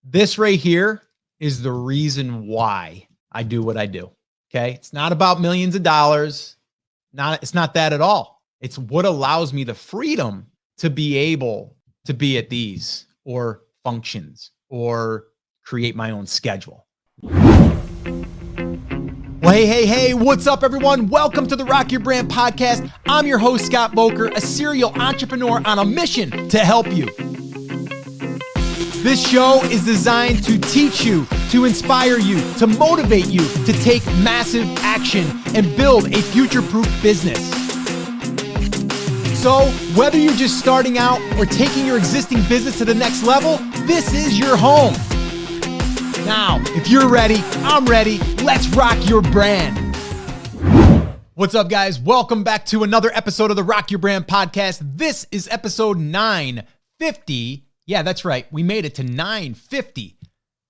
This right here is the reason why I do what I do. Okay. It's not about millions of dollars. It's not that at all. It's what allows me the freedom to be able to be at these or functions or create my own schedule. Well, hey, what's up, everyone? Welcome to the Rock Your Brand podcast. I'm your host, Scott Boker, a serial entrepreneur on a mission to help you. This show is designed to teach you, to inspire you, to motivate you to take massive action and build a future-proof business. So, whether you're just starting out or taking your existing business to the next level, this is your home. Now, if you're ready, I'm ready. Let's rock your brand. What's up, guys? Welcome back to another episode of the Rock Your Brand podcast. This is episode 950. Yeah, that's right. We made it to 950.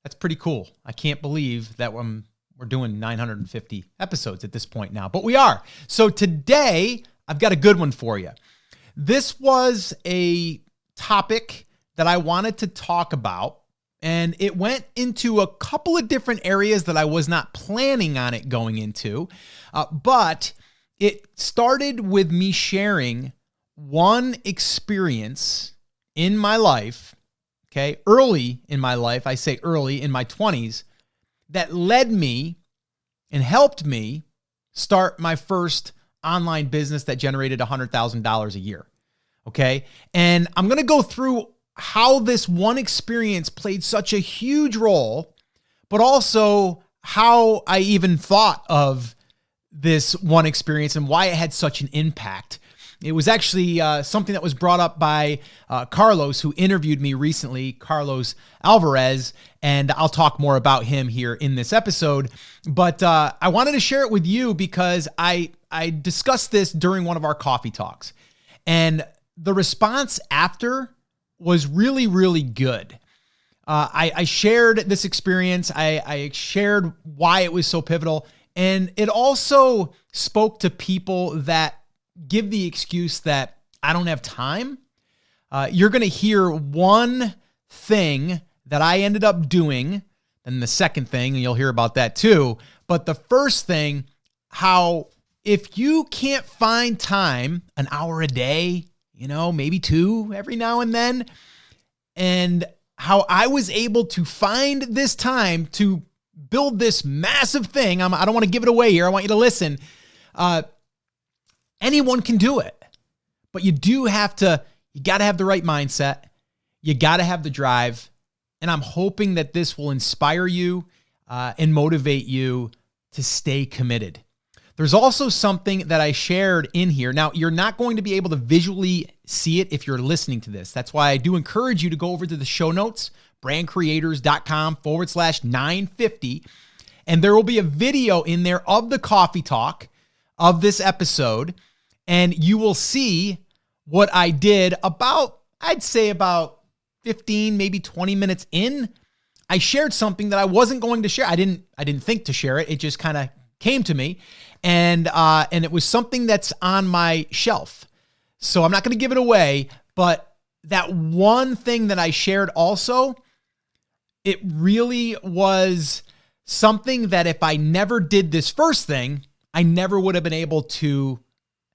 That's pretty cool. I can't believe that we're doing 950 episodes at this point now, but we are. So today, I've got a good one for you. This was a topic that I wanted to talk about, and it went into a couple of different areas that I was not planning on it going into, but it started with me sharing one experience in my life, okay, early in my life, I say early in my 20s, that led me and helped me start my first online business that generated $100,000 a year, okay? And I'm going to go through how this one experience played such a huge role, but also how I even thought of this one experience and why it had such an impact. It was actually something that was brought up by Carlos, who interviewed me recently, Carlos Alvarez, and I'll talk more about him here in this episode. But I wanted to share it with you because I discussed this during one of our coffee talks, and the response after was really, really good. I shared this experience. I shared why it was so pivotal, and it also spoke to people that give the excuse that I don't have time. You're going to hear one thing that I ended up doing, and the second thing, and you'll hear about that too. But the first thing, how if you can't find time, an hour a day, maybe two every now and then, and how I was able to find this time to build this massive thing. I don't want to give it away here. I want you to listen. Anyone can do it, but you got to have the right mindset. You got to have the drive. And I'm hoping that this will inspire you and motivate you to stay committed. There's also something that I shared in here. Now, you're not going to be able to visually see it if you're listening to this. That's why I do encourage you to go over to the show notes, brandcreators.com/950. And there will be a video in there of the coffee talk of this episode. And you will see what I did I'd say about 15, maybe 20 minutes in. I shared something that I wasn't going to share. I didn't think to share it. It just kind of came to me. And it was something that's on my shelf. So I'm not going to give it away, but that one thing that I shared also, it really was something that if I never did this first thing, I never would have been able to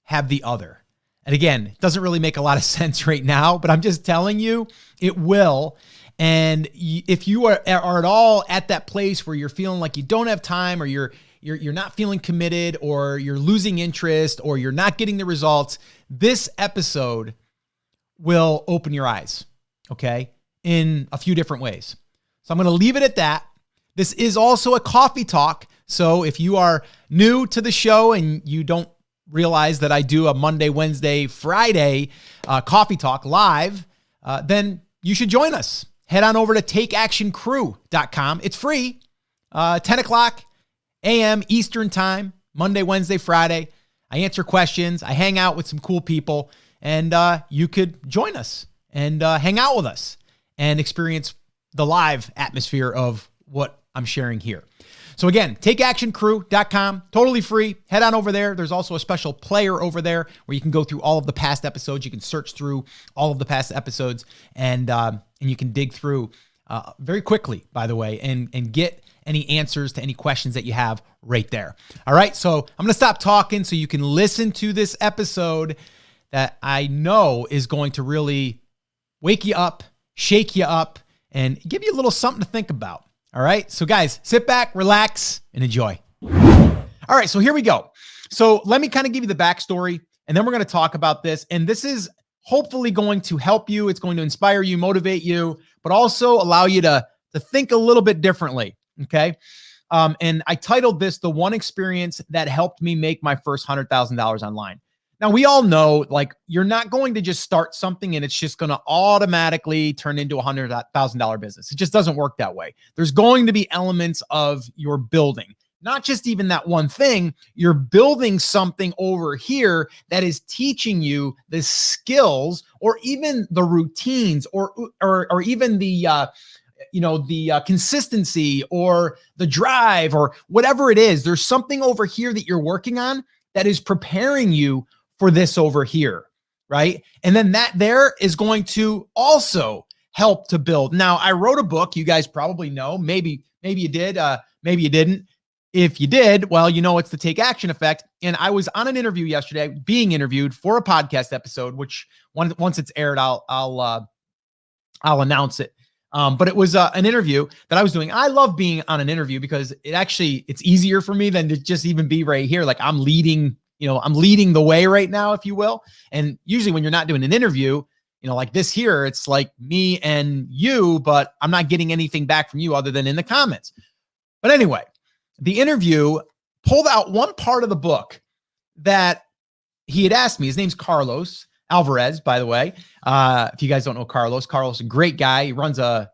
have the other. And again, it doesn't really make a lot of sense right now, but I'm just telling you, it will. And if you are at all at that place where you're feeling like you don't have time, or you're not feeling committed, or you're losing interest, or you're not getting the results, this episode will open your eyes, okay, in a few different ways. So I'm going to leave it at that. This is also a coffee talk. So if you are new to the show and you don't realize that I do a Monday, Wednesday, Friday coffee talk live, then you should join us. Head on over to takeactioncrew.com. It's free, 10 o'clock a.m. Eastern time, Monday, Wednesday, Friday. I answer questions. I hang out with some cool people, and you could join us and hang out with us and experience the live atmosphere of what I'm sharing here. So again, takeactioncrew.com, totally free. Head on over there. There's also a special player over there where you can go through all of the past episodes. You can search through all of the past episodes, and you can dig through very quickly, by the way, and get any answers to any questions that you have right there. All right, so I'm going to stop talking so you can listen to this episode that I know is going to really wake you up, shake you up, and give you a little something to think about. All right, so guys, sit back, relax, and enjoy. All right, so here we go. So let me kind of give you the backstory, and then we're going to talk about this. And this is hopefully going to help you. It's going to inspire you, motivate you, but also allow you to think a little bit differently, okay? And I titled this, The One Experience That Helped Me Make My First $100,000 Online. Now, we all know, like, you're not going to just start something and it's just going to automatically turn into a $100,000 business. It just doesn't work that way. There's going to be elements of your building. Not just even that one thing, you're building something over here that is teaching you the skills or even the routines or even the consistency or the drive or whatever it is. There's something over here that you're working on that is preparing you for this over here, right? And then that there is going to also help to build. Now, I wrote a book. You guys probably know. Maybe you did. Maybe you didn't. If you did, well, you know, it's the Take Action Effect. And I was on an interview yesterday, being interviewed for a podcast episode, which once it's aired, I'll announce it. But it was an interview that I was doing. I love being on an interview because it's easier for me than to just even be right here. Like I'm leading the way right now, if you will. And usually when you're not doing an interview, like this here, it's like me and you, but I'm not getting anything back from you other than in the comments. But anyway, the interview pulled out one part of the book that he had asked me. His name's Carlos Alvarez, by the way. If you guys don't know Carlos is a great guy. He runs it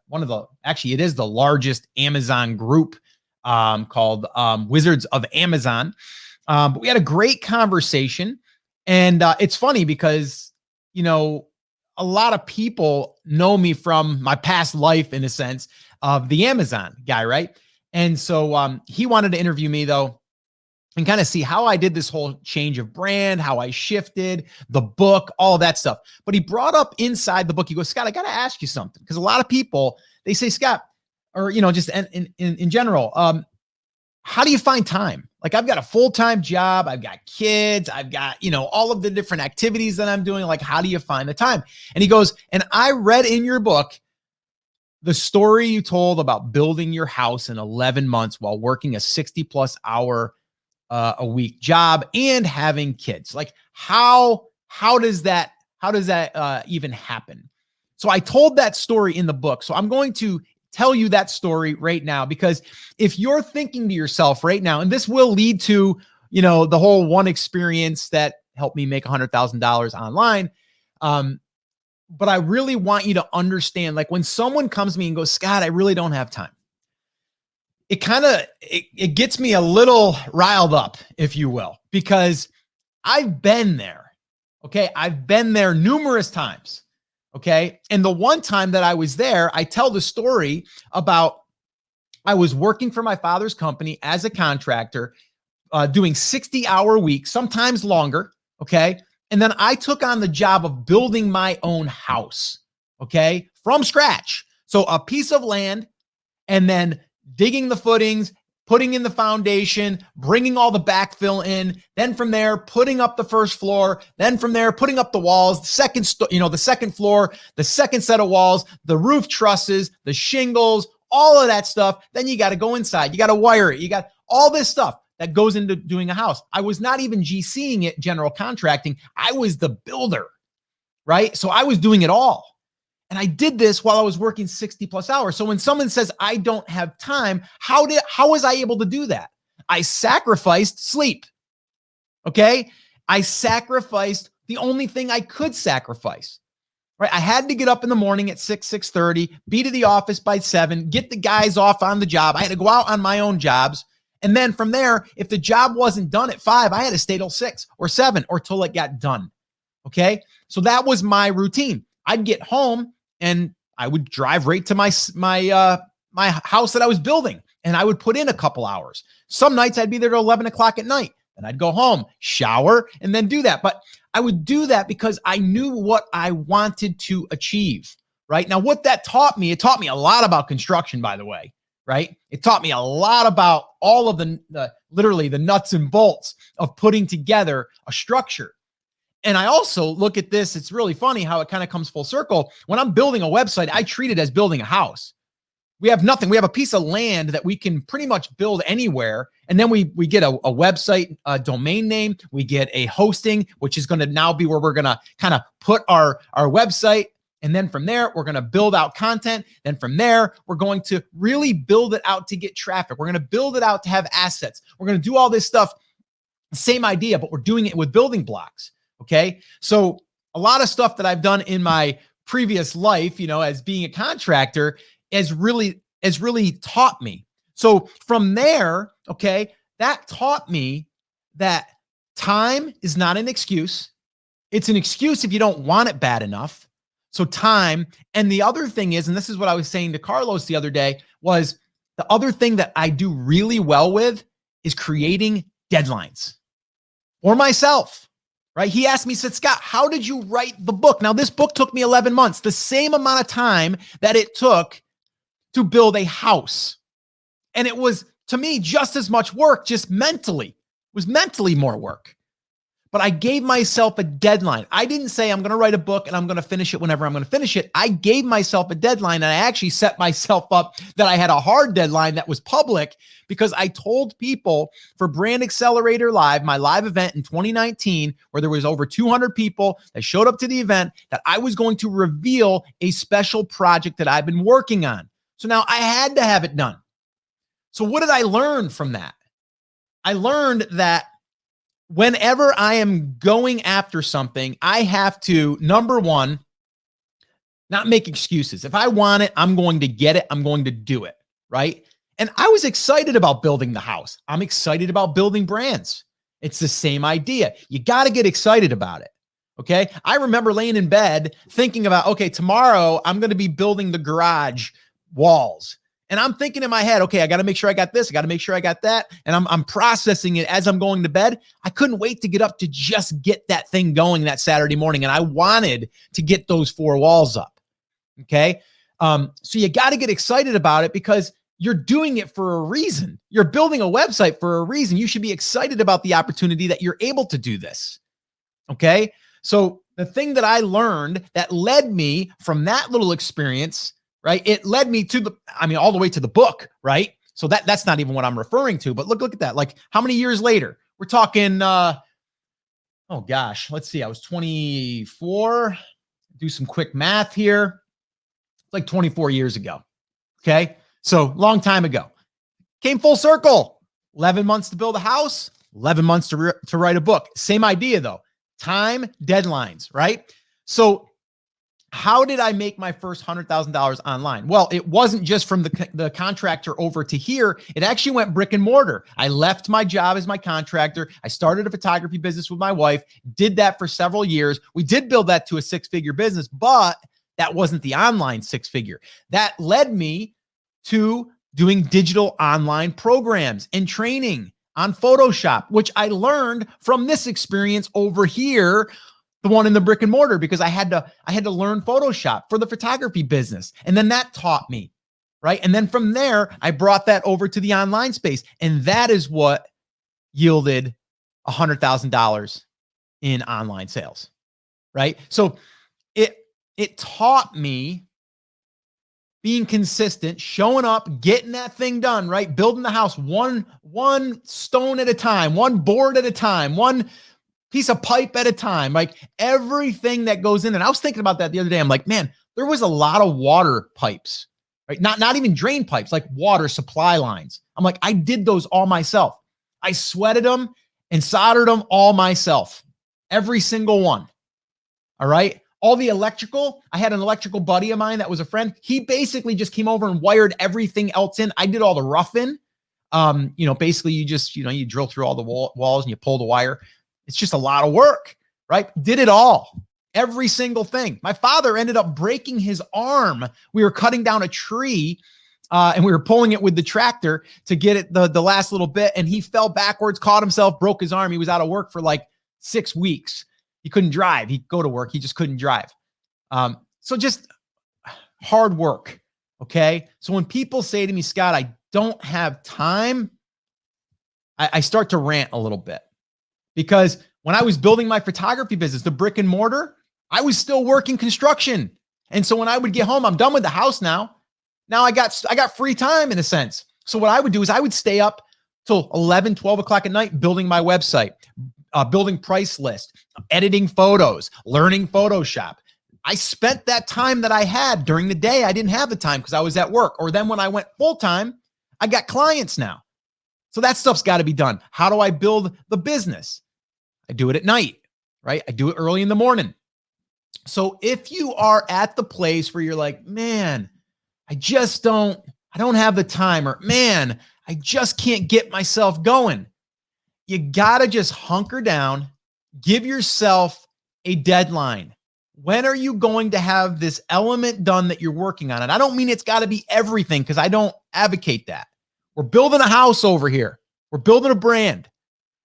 is the largest Amazon group called Wizards of Amazon. But we had a great conversation. And it's funny because, a lot of people know me from my past life, in a sense, of the Amazon guy, right? And so he wanted to interview me, though, and kind of see how I did this whole change of brand, how I shifted, the book, all of that stuff. But he brought up inside the book, he goes, Scott, I got to ask you something. Because a lot of people, they say, Scott, or, just in general, how do you find time? Like, I've got a full-time job. I've got kids. I've got, all of the different activities that I'm doing. Like, how do you find the time? And he goes, and I read in your book the story you told about building your house in 11 months while working a 60+ hour a week job and having kids. Like, how does that even happen? So I told that story in the book. So I'm going to tell you that story right now, because if you're thinking to yourself right now, and this will lead to, the whole one experience that helped me make $100,000 online. But I really want you to understand, like, when someone comes to me and goes, Scott, I really don't have time. It gets me a little riled up, if you will, because I've been there. Okay. I've been there numerous times. Okay. And the one time that I was there, I tell the story about, I was working for my father's company as a contractor, doing 60-hour weeks, sometimes longer. Okay. And then I took on the job of building my own house, okay, from scratch. So a piece of land, and then digging the footings, putting in the foundation, bringing all the backfill in, then from there, putting up the first floor, then from there, putting up the walls, the second floor, the second set of walls, the roof trusses, the shingles, all of that stuff. Then you got to go inside. You got to wire it. You got all this stuff that goes into doing a house. I was not even GCing it, general contracting. I was the builder, right? So I was doing it all. And I did this while I was working 60+ hours. So when someone says, I don't have time, how was I able to do that? I sacrificed sleep. Okay. I sacrificed the only thing I could sacrifice, right? I had to get up in the morning at 6:30, be to the office by 7, get the guys off on the job. I had to go out on my own jobs. And then from there, if the job wasn't done at 5, I had to stay till 6 or 7 or till it got done. Okay. So that was my routine. I'd get home and I would drive right to my house that I was building, and I would put in a couple hours. Some nights I'd be there till 11 o'clock at night, and I'd go home, shower, and then do that. But I would do that because I knew what I wanted to achieve, right? Now, what that taught me, it taught me a lot about construction, by the way, right? It taught me a lot about all of the literally the nuts and bolts of putting together a structure. And I also look at this, it's really funny how it kind of comes full circle. When I'm building a website, I treat it as building a house. We have nothing. We have a piece of land that we can pretty much build anywhere. And then we get a website, a domain name. We get a hosting, which is going to now be where we're going to kind of put our website. And then from there, we're going to build out content. Then from there, we're going to really build it out to get traffic. We're going to build it out to have assets. We're going to do all this stuff. Same idea, but we're doing it with building blocks. Okay. So a lot of stuff that I've done in my previous life, as being a contractor has really taught me. So from there, okay, that taught me that time is not an excuse. It's an excuse if you don't want it bad enough. So time. And the other thing is, and this is what I was saying to Carlos the other day, was the other thing that I do really well with is creating deadlines for myself. Right? He asked me, he said, Scott, how did you write the book? Now, this book took me 11 months, the same amount of time that it took to build a house. And it was, to me, just as much work, just mentally. It was mentally more work. But I gave myself a deadline. I didn't say I'm going to write a book and I'm going to finish it whenever I'm going to finish it. I gave myself a deadline, and I actually set myself up that I had a hard deadline that was public, because I told people for Brand Accelerator Live, my live event in 2019, where there was over 200 people that showed up to the event, that I was going to reveal a special project that I've been working on. So now I had to have it done. So what did I learn from that? I learned that whenever I am going after something, I have to, number one, not make excuses. If I want it, I'm going to get it. I'm going to do it, right? And I was excited about building the house. I'm excited about building brands. It's the same idea. You got to get excited about it, okay? I remember laying in bed thinking about, okay, tomorrow I'm going to be building the garage walls. And I'm thinking in my head, okay, I got to make sure I got this. I got to make sure I got that. And I'm processing it as I'm going to bed. I couldn't wait to get up to just get that thing going that Saturday morning. And I wanted to get those 4 walls up. Okay. So you got to get excited about it, because you're doing it for a reason. You're building a website for a reason. You should be excited about the opportunity that you're able to do this. Okay. So the thing that I learned that led me from that little experience, right? It led me to all the way to the book, right? So that's not even what I'm referring to, but look at that. Like, how many years later? We're talking, oh gosh, let's see. I was 24. Do some quick math here. Like 24 years ago. Okay. So long time ago. Came full circle. 11 months to build a house, 11 months to write a book. Same idea though. Time, deadlines, right? So how did I make my first $100,000 online? Well, it wasn't just from the contractor over to here. It actually went brick and mortar. I left my job as my contractor. I started a photography business with my wife, did that for several years. We did build that to a 6-figure business, but that wasn't the online 6-figure. That led me to doing digital online programs and training on Photoshop, which I learned from this experience over here, the one in the brick and mortar, because I had to learn Photoshop for the photography business. And then that taught me, right? And then from there, I brought that over to the online space. And that is what yielded $100,000 in online sales, right? So it taught me being consistent, showing up, getting that thing done, right? Building the house one stone at a time, one board at a time, one piece of pipe at a time, like everything that goes in. And I was thinking about that the other day. I'm like, man, there was a lot of water pipes, right? Not even drain pipes, like water supply lines. I'm like, I did those all myself. I sweated them and soldered them all myself, every single one. All right. All the electrical, I had an electrical buddy of mine that was a friend. He basically just came over and wired everything else in. I did all the roughing. Basically you just, you drill through all the walls and you pull the wire. It's just a lot of work, right? Did it all, every single thing. My father ended up breaking his arm. We were cutting down a tree and we were pulling it with the tractor to get it the last little bit. And he fell backwards, caught himself, broke his arm. He was out of work for like 6 weeks. He couldn't drive. He'd go to work. He just couldn't drive. So just hard work. Okay. So when people say to me, Scott, I don't have time, I start to rant a little bit, because when I was building my photography business, the brick and mortar, I was still working construction. And so when I would get home, I'm done with the house now. Now I got free time in a sense. So what I would do is I would stay up till 11, 12 o'clock at night, building my website, building price list, editing photos, learning Photoshop. I spent that time that I had during the day. I didn't have the time because I was at work. Or then when I went full time, I got clients now. So that stuff's got to be done. How do I build the business? I do it at night, right? I do it early in the morning. So if you are at the place where you're like, man, I don't have the time, or man, I just can't get myself going, you got to just hunker down, give yourself a deadline. When are you going to have this element done that you're working on? And I don't mean it's got to be everything, because I don't advocate that. We're building a house over here. We're building a brand.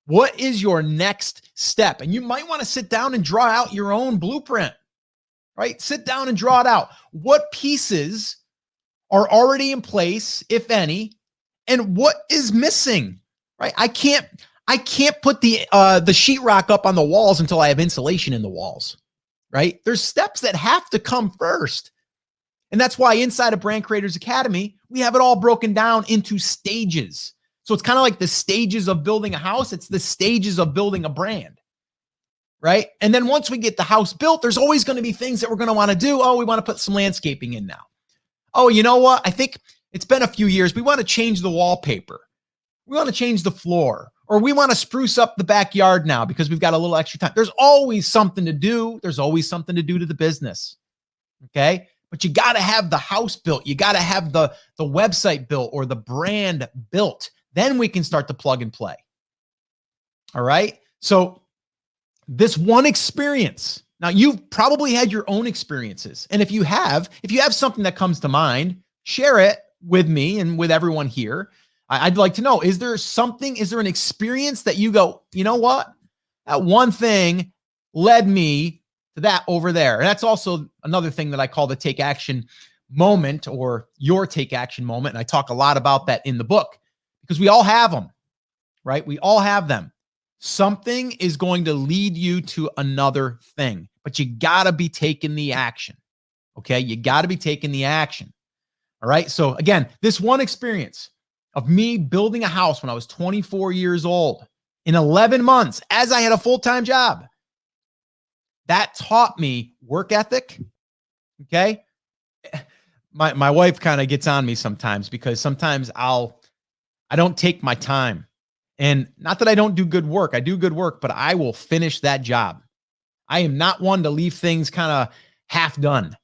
What is your next step? And you might want to sit down and draw out your own blueprint, right? Sit down and draw it out. What pieces are already in place, if any, and what is missing, right? I can't put the sheetrock up on the walls until I have insulation in the walls, right? There's steps that have to come first. And that's why inside of Brand Creators Academy, we have it all broken down into stages. So it's kind of like the stages of building a house. It's the stages of building a brand, right? And then once we get the house built, there's always going to be things that we're going to want to do. Oh, we want to put some landscaping in now. Oh, you know what? I think it's been a few years. We want to change the wallpaper. We want to change the floor, or we want to spruce up the backyard now because we've got a little extra time. There's always something to do. There's always something to do to the business. Okay. But you got to have the house built. You got to have the website built or the brand built. Then we can start to plug and play. All right. So this one experience, now you've probably had your own experiences. And if you have something that comes to mind, share it with me and with everyone here. I'd like to know, is there an experience that you go, you know what? That one thing led me to that over there. And that's also another thing that I call the take action moment, or your take action moment. And I talk a lot about that in the book, because we all have them, right? We all have them. Something is going to lead you to another thing, but you got to be taking the action. Okay. You got to be taking the action. All right. So again, this one experience of me building a house when I was 24 years old in 11 months, as I had a full-time job, that taught me work ethic. Okay. My wife kind of gets on me sometimes, because sometimes I don't take my time. And not that I don't do good work. I do good work, but I will finish that job. I am not one to leave things kind of half done,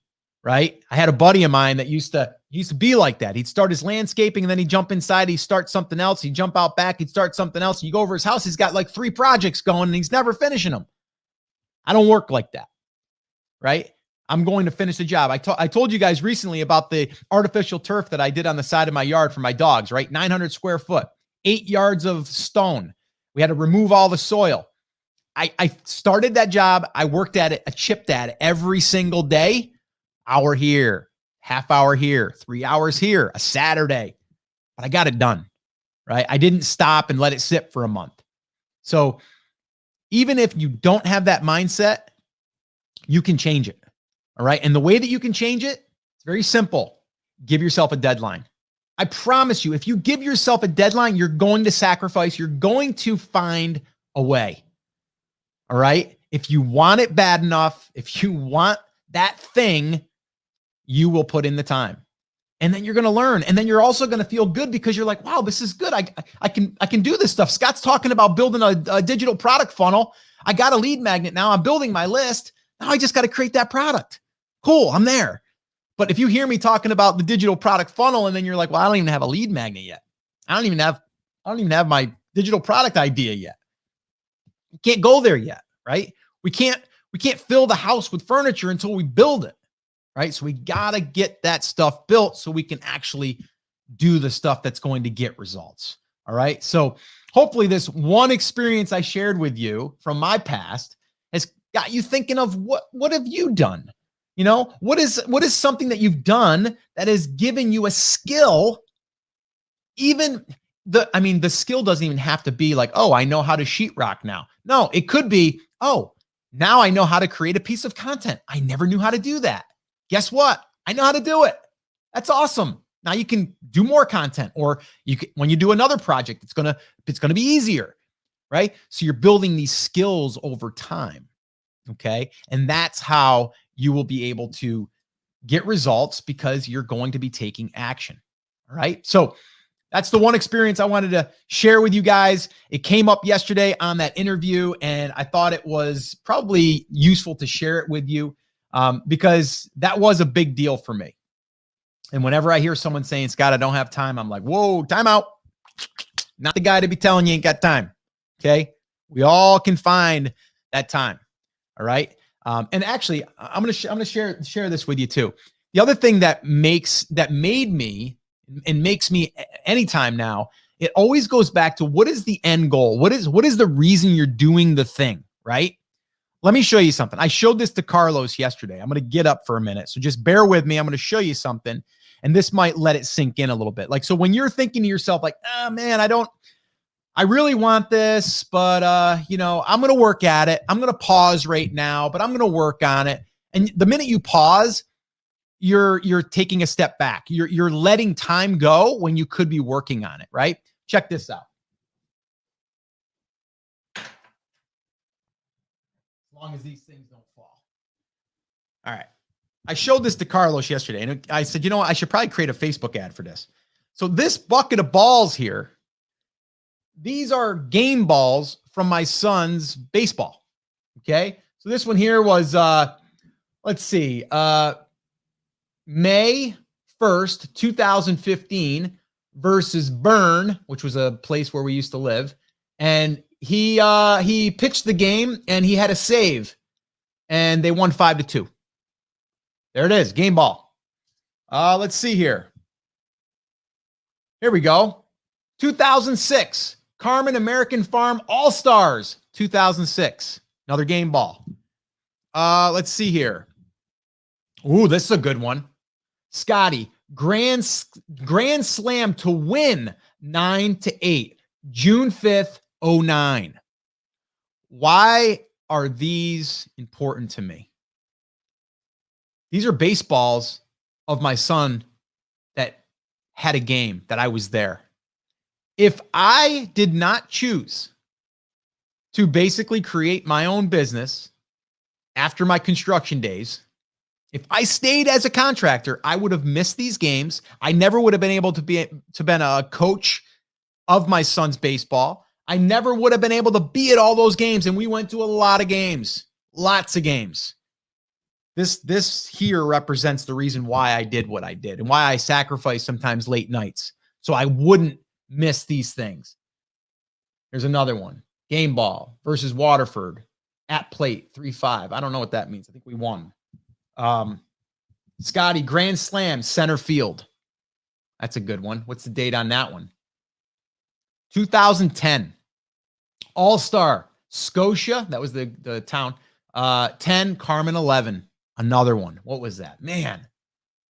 right? I had a buddy of mine that used to be like that. He'd start his landscaping and then he'd jump inside. He'd start something else. He'd jump out back. He'd start something else. And you go over his house, he's got like 3 projects going and he's never finishing them. I don't work like that, right? I'm going to finish the job. I told you guys recently about the artificial turf that I did on the side of my yard for my dogs, right? 900 square foot, 8 yards of stone. We had to remove all the soil. I started that job. I worked at it, I chipped at it every single day, hour here, half hour here, 3 hours here, a Saturday, but I got it done, right? I didn't stop and let it sit for a month. So even if you don't have that mindset, you can change it. All right. And the way that you can change it, it's very simple. Give yourself a deadline. I promise you, if you give yourself a deadline, you're going to sacrifice. You're going to find a way. All right. If you want it bad enough, if you want that thing, you will put in the time. And then you're going to learn. And then you're also going to feel good, because you're like, wow, this is good. I can do this stuff. Scott's talking about building a digital product funnel. I got a lead magnet now. I'm building my list. Now I just got to create that product. Cool. I'm there. But if you hear me talking about the digital product funnel and then you're like, well, I don't even have a lead magnet yet. I don't even have my digital product idea yet. You can't go there yet, right? We can't fill the house with furniture until we build it, right? So we got to get that stuff built so we can actually do the stuff that's going to get results. All right. So hopefully this one experience I shared with you from my past has got you thinking of what have you done? You know, what is something that you've done that has given you a skill? Even the skill doesn't even have to be like, oh, I know how to sheetrock now. No, it could be, oh, now I know how to create a piece of content. I never knew how to do that. Guess what? I know how to do it. That's awesome. Now you can do more content, or you can, when you do another project, it's gonna be easier, right? So you're building these skills over time, okay? And that's how you will be able to get results, because you're going to be taking action, all right? So that's the one experience I wanted to share with you guys. It came up yesterday on that interview, and I thought it was probably useful to share it with you because that was a big deal for me. And whenever I hear someone saying, Scott, I don't have time, I'm like, whoa, time out. Not the guy to be telling you ain't got time. Okay. We all can find that time. All right. And actually, I'm going to share this with you too. The other thing that made me and makes me anytime now, it always goes back to, what is the end goal? What is the reason you're doing the thing, right? Let me show you something. I showed this to Carlos yesterday. I'm going to get up for a minute. So just bear with me. I'm going to show you something, and this might let it sink in a little bit. Like, so when you're thinking to yourself, like, oh man, I really want this, but I'm going to work at it. I'm going to pause right now, but I'm going to work on it. And the minute you pause, you're taking a step back. You're letting time go when you could be working on it, right? Check this out. As long as these things don't fall. All right. I showed this to Carlos yesterday, and I said, you know what? I should probably create a Facebook ad for this. So this bucket of balls here, these are game balls from my son's baseball. Okay. So this one here was, let's see, May 1st, 2015 versus Bern, which was a place where we used to live. And he pitched the game, and he had a save, and they won 5-2. There it is, game ball. Let's see here. Here we go. 2006, Carmen American Farm All-Stars, 2006. Another game ball. Let's see here. Ooh, this is a good one. Scotty, grand slam to win 9-8, June 5th, 2009. Why are these important to me? These are baseballs of my son that had a game that I was there. If I did not choose to basically create my own business after my construction days, if I stayed as a contractor, I would have missed these games. I never would have been able to been a coach of my son's baseball. I never would have been able to be at all those games. And we went to a lot of games, lots of games. This here represents the reason why I did what I did and why I sacrificed sometimes late nights so I wouldn't miss these things. Here's another one. Game ball versus Waterford at plate 3-5. I don't know what that means. I think we won. Scotty, grand slam, center field. That's a good one. What's the date on that one? 2010. All-Star, Scotia. That was the town. 10, Carmen 11. Another one. What was that? Man.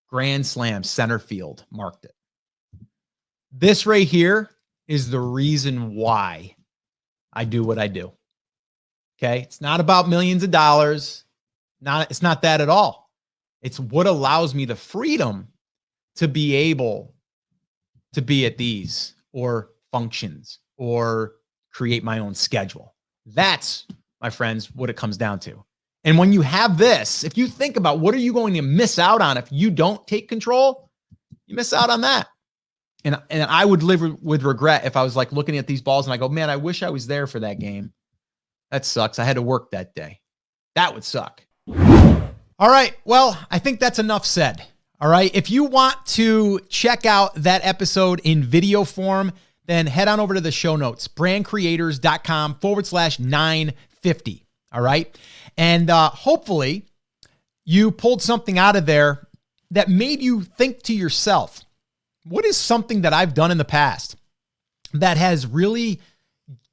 Grand slam, center field. Marked it. This right here is the reason why I do what I do. Okay. It's not about millions of dollars. It's not that at all. It's what allows me the freedom to be able to be at these or functions or create my own schedule. That's, my friends, what it comes down to. And when you have this, if you think about what are you going to miss out on if you don't take control, you miss out on that. And I would live with regret if I was like looking at these balls and I go, man, I wish I was there for that game. That sucks. I had to work that day. That would suck. All right. Well, I think that's enough said. All right. If you want to check out that episode in video form, then head on over to the show notes, brandcreators.com/950. All right. And hopefully you pulled something out of there that made you think to yourself, what is something that I've done in the past that has really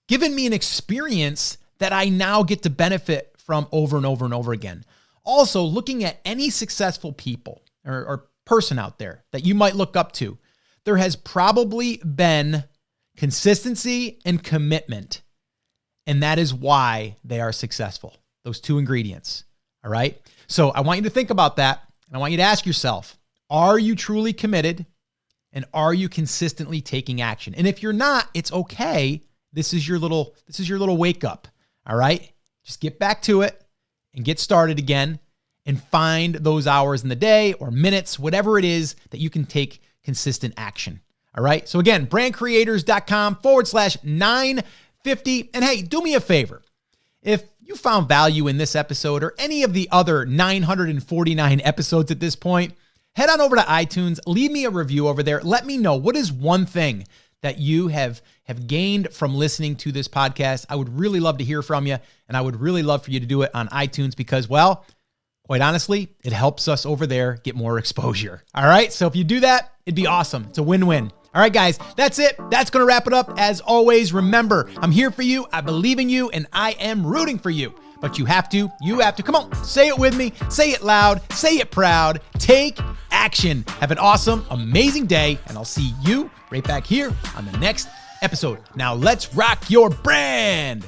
given me an experience that I now get to benefit from over and over and over again? Also, looking at any successful people or person out there that you might look up to, there has probably been consistency and commitment. And that is why they are successful. Those two ingredients. All right. So I want you to think about that. And I want you to ask yourself, are you truly committed? And are you consistently taking action? And if you're not, it's okay. This is your little wake up. All right. Just get back to it and get started again and find those hours in the day or minutes, whatever it is that you can take consistent action. All right. So again, brandcreators.com/950. And hey, do me a favor. If you found value in this episode or any of the other 949 episodes at this point, head on over to iTunes, leave me a review over there. Let me know what is one thing that you have gained from listening to this podcast. I would really love to hear from you, and I would really love for you to do it on iTunes because, well, quite honestly, it helps us over there get more exposure. All right, so if you do that, it'd be awesome. It's a win-win. All right, guys, that's it. That's going to wrap it up. As always, remember, I'm here for you. I believe in you, and I am rooting for you. But you have to, come on, say it with me, say it loud, say it proud, take action. Have an awesome, amazing day, and I'll see you right back here on the next episode. Now let's rock your brand.